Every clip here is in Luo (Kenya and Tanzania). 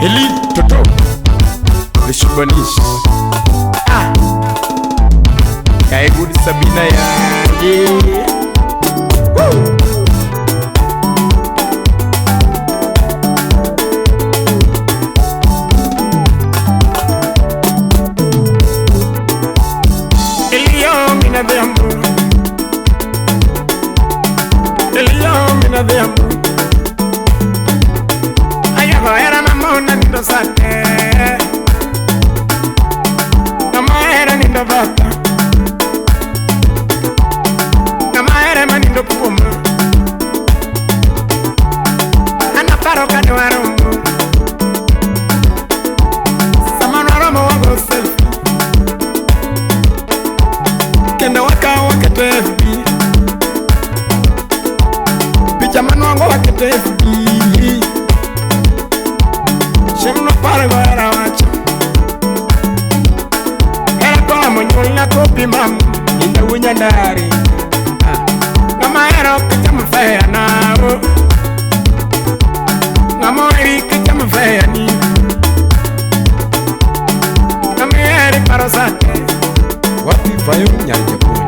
Elite Toto, the Shubanis. Kaya good Sabina ya. Ayago era mamona nindo sate, nama era nindo bata, nama era manindo puma, ana paro kado aromo, samano aromo wago selfie, kenda waka wakete FB. Jamano wango wakete FB. Shemu no pare go era wacha. Era kola monyoli na kopi mamu inda winya ndari. Nama era kitamu faya nao. Nama eri kitamu faya ni. Nama eri parosate. Wapi fayo nyanja kwenye.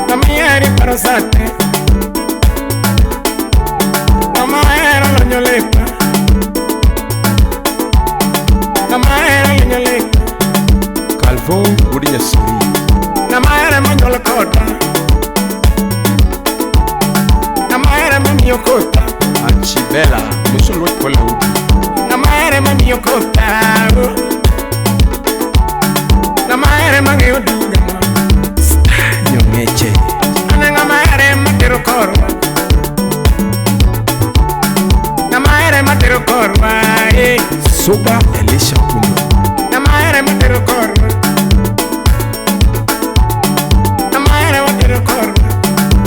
Nama eri parosate. Nama era lonyolepa. Nama era lonyolepa. Calvo Uriya Suri. Nama era manyolokota. Nama era mamiokota. Anchibela Musulot Kola Ubi. Nama era mamiokota. Nama era mangiodina. Nyomeche. Nama era materokoro. Matero korwa, Soba Elisha Kuno. Namaere matero korwa. Namaere matero korwa.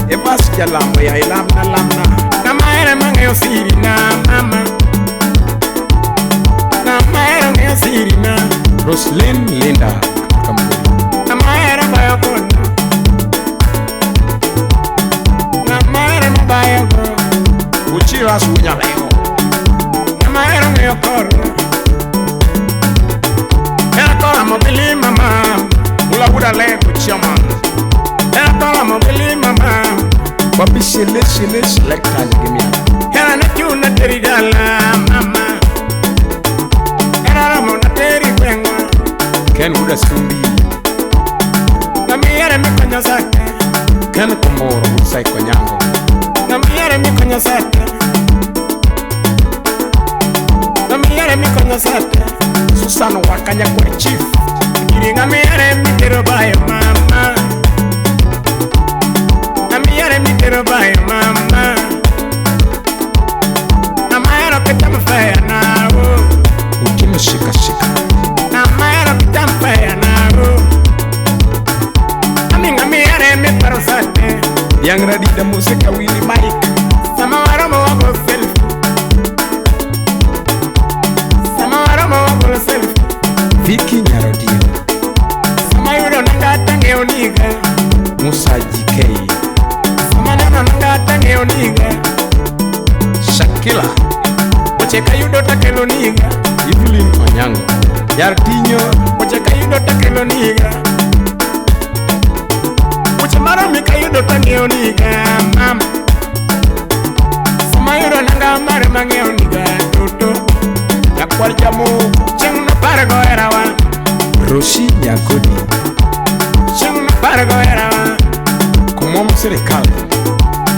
Ebas Jalambo ya ilamna lamna. Namaere mangeo siri na mama. Namaere mangeo siri na Roslyn Linda Kambu. Namaere bayo kono. Namaere mabayo kono. Uchira sunya leo. Namaere mangeo korwa. Era mobili mama. Mula buda lego chairman. Era mobili mama. Wapi shele selecta gemia. Era na tuna terigala mama. Era ramona teri kwengwa. Ken buda sumbi. Na miere mikonya zake. Ken Komoro usai konyango. Na miere mikonya zake. Na miere mikonya zake. Susano wakanya kwa chief. Kiringa miere mitero bayo mama. Na miere mitero bayo mama. Na maero kitamfaya nao. Ukime shika. Na maero kitamfaya nao. Aminga miere miparosate. Yang ready the musika Willie Mike. Sama waromo wako selfie. Sama waromo wako selfie. Vicky Nyarodio. Sama yuro nanga tange oniga. Musa GK. Sama nano nanga tange oniga. Shakila. Ocheka yudo takelo niga. Evelyn Onyango. Yardinho. Ocheka yudo takelo niga. Ochemara mika yudo tange oniga. Mama. Sama yuro nanga mare mange oniga. Toto. Yakwal Jamo. Cheng no pargo era wa. Roshi Nyakodi. Cheng no pargo era wa. Kumom serikali.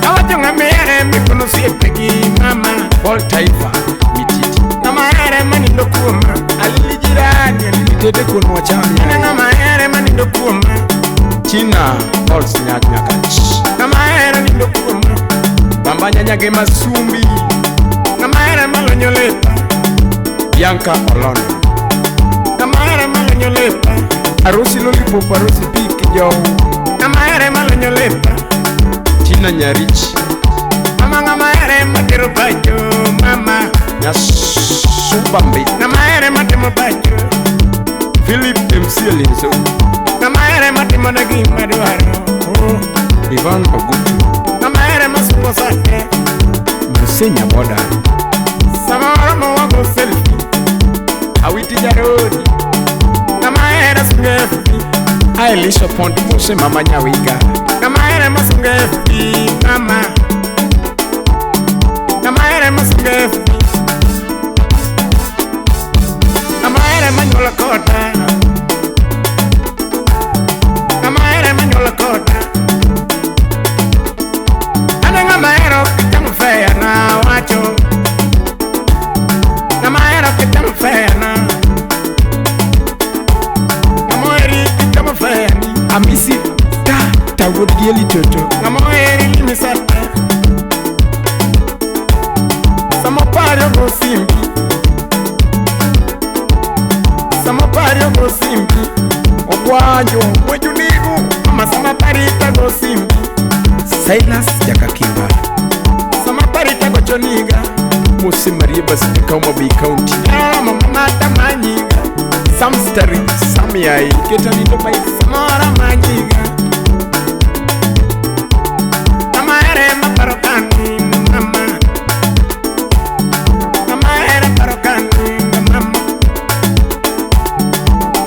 Awatunga miere mikono siepegi mama. Paul Taifa Mititi. Na maere mani dokuma. Alijirani alilitete kono wachami. Na maere mani dokuma. China Paul Nyaka. Na maere ni dokuma. Bambanya Nyage Masumbi. Na maere malonyolepa. Bianca Olono. Na maere malonyolepa. Arusi Lollipop, Arusi Piki Joe. Na maere malonyolepa. China Nyarich. Mama na maere matero bajo mama. Nyasubambi. Na maere matemo bajo. Philip MC Linzo. Na maere matemo nagi maduaro. Ivan Ogutu. Na maere masuko sake. Musenya Boda. Sama waromo wako selfie. awiti jarodi ngamaera sungefi ailisho pondi mushe mama nyawiga ngamaera masungefi mama ngamaera masungefi ngamaera manyola kota ngamaera manyola kota ana ngamaera kitamfea na wacho ngamaera kitamfea na ngamoeri kitamfea ni amisi ta wodieli toto ngamoeri limisata samopario go simbi samopario go simbi ogwanjo wejunigu mama samaparita go simbi Silas Jakakimba samaparita go choniga Mose Maria Basika Umabi County mama tamanyiga samstari samiyai ketanindo bai samara manyiga amaere maparokani mama amaere parokani mama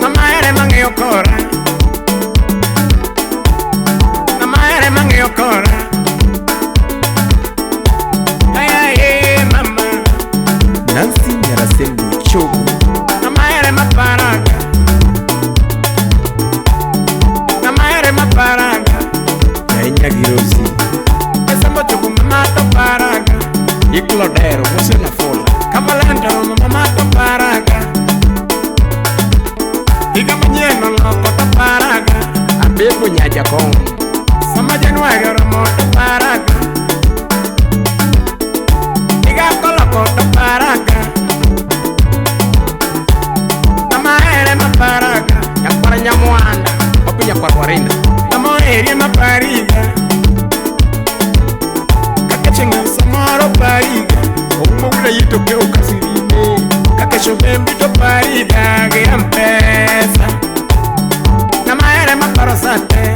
amaere mangeokora amaere mangeokora ay mama Nancy Nyarasembu Chogu amaere maparaga amaere maparaga Enya Girosi Esambo Chogu mama to paraga Iklodero Mose la fola Kamalando mama to paraga Ikamanyeno loko to paraga Abebo nyaja kong Sama Januari romo to paraga Iga koloko to paraga Amaere maparaga Yakwara nyamuanda Opi nyakwara warinda Amaere mapariga Kakachenga samaro pariga Omugula yitoke ukasirime Kakesho bembi to pariga Gira mpesa Amaere maparosate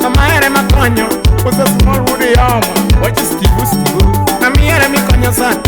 Amaere makonyo Usa small woody yama Wachi stivu Amaere mikonyo sate